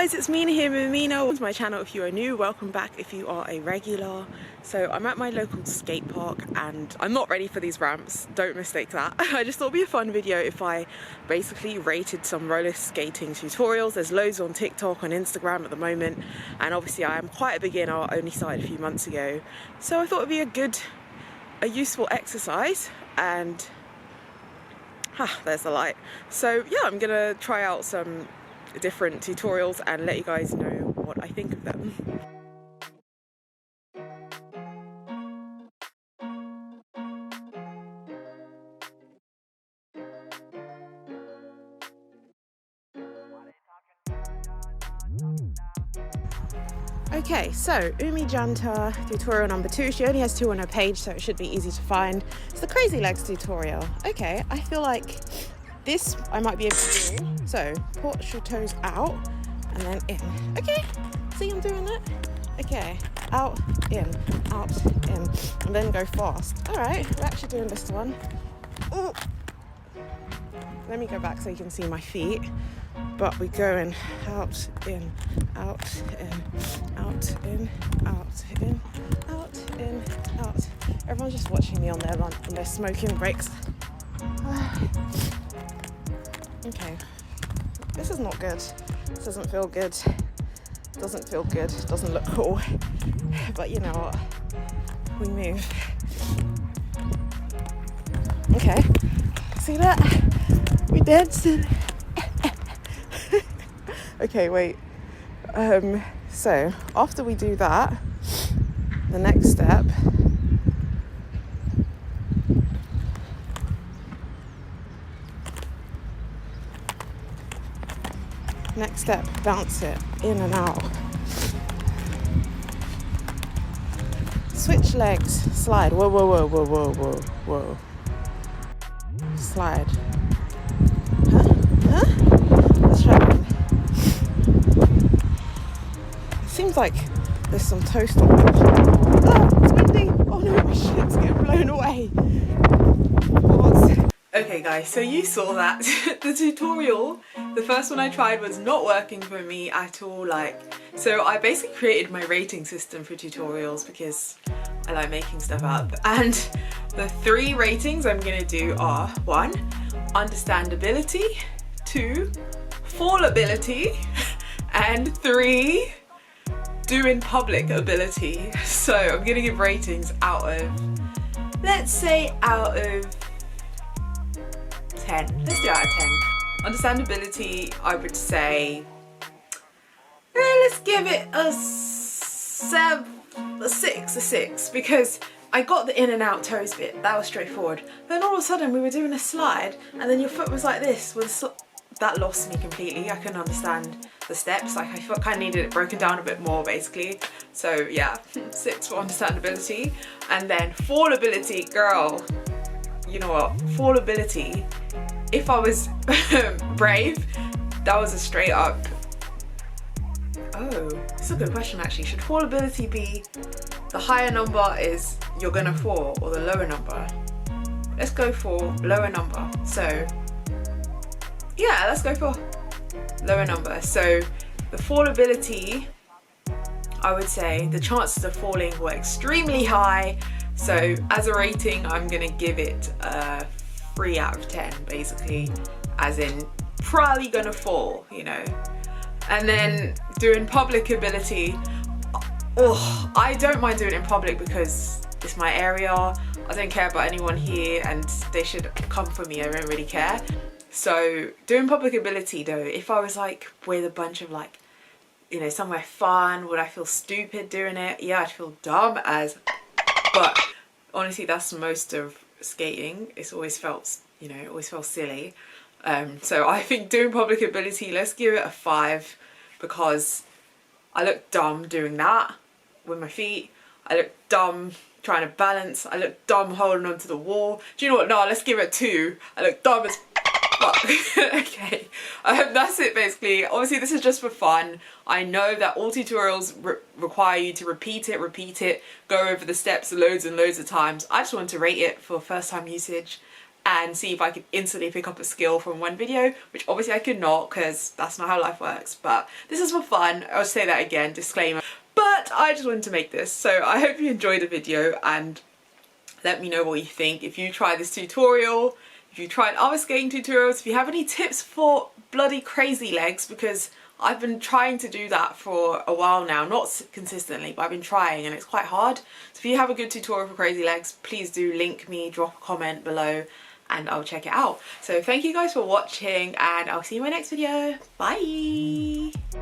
guys, it's Mina here with Mina. Welcome to my channel if you are new, welcome back if you are a regular. So I'm at my local skate park and I'm not ready for these ramps, don't mistake that. I just thought it'd be a fun video if I basically rated some roller skating tutorials. There's loads on TikTok, on Instagram at the moment, and obviously I am quite a beginner, I only started a few months ago. So I thought it'd be a useful exercise, and there's the light. So yeah, I'm gonna try out some different tutorials and let you guys know what I think of them. Okay, so Umi Janta tutorial number 2. She only has 2 on her page, so it should be easy to find. It's the crazy legs tutorial. Okay, I feel like this I might be able to do. So put your toes out and then in. Okay, see I'm doing that? Okay, out, in, and then go fast. All right, we're actually doing this one. Ooh. Let me go back so you can see my feet. But we're going out, in, out, in, out, in, out, in, out, in, out. Everyone's just watching me on their smoking breaks. Okay, this is not good. This doesn't feel good. Doesn't feel good. Doesn't look cool. But you know what? We move. Okay, see that? We dancing. Okay, wait. So after we do that, the next step bounce it in and out. Switch legs, slide. Whoa, whoa, whoa, whoa, whoa, whoa, whoa. Slide. Huh? Let's try again. Seems like there's some toast on it. Ah, it's windy. Oh no, my shit's getting blown away. Okay guys, so you saw that. The tutorial, the first one I tried was not working for me at all. So I basically created my rating system for tutorials because I like making stuff up. And the 3 ratings I'm gonna do are 1, understandability, 2, fallability, and 3, do in public ability. So I'm gonna give ratings out of, let's say out of 10. Let's do out of 10. Understandability, I would say, let's give it a 6, because I got the in and out toes bit, that was straightforward. Then all of a sudden we were doing a slide and then your foot was like this, that lost me completely. I couldn't understand the steps, I kind of needed it broken down a bit more basically. So yeah, 6 for understandability. And then fallability, girl, you know what, fallability, if I was brave, that was a straight up, oh, that's a good question actually. Should fallability be the higher number is you're gonna fall, or the lower number? Let's go for lower number. So yeah, let's go for lower number. So the fallability, I would say the chances of falling were extremely high. So as a rating, I'm gonna give it a 3 out of 10 basically, as in probably gonna fall, you know. And then doing public ability, I don't mind doing it in public because it's my area. I don't care about anyone here and they should come for me, I don't really care. So doing public ability though, if I was like with a bunch of like, you know, somewhere fun, would I feel stupid doing it? Yeah, I'd feel dumb as, but honestly that's most of skating. It's always felt, you know, it always felt silly. So I think doing public ability, let's give it a 5, because I look dumb doing that with my feet. I look dumb trying to balance. I look dumb holding onto the wall. Do you know what? No, let's give it a 2. I look dumb as fuck. Okay, that's it basically. Obviously this is just for fun. I know that all tutorials require you to repeat it, go over the steps loads and loads of times. I just wanted to rate it for first time usage, and see if I could instantly pick up a skill from one video, which obviously I could not because that's not how life works, but this is for fun. I'll say that again, disclaimer. But I just wanted to make this, so I hope you enjoyed the video and let me know what you think. If you try this tutorial, if you tried other skating tutorials, if you have any tips for bloody crazy legs, because I've been trying to do that for a while now, not consistently, but I've been trying and it's quite hard. So if you have a good tutorial for crazy legs, please do link me, drop a comment below and I'll check it out. So thank you guys for watching and I'll see you in my next video. Bye!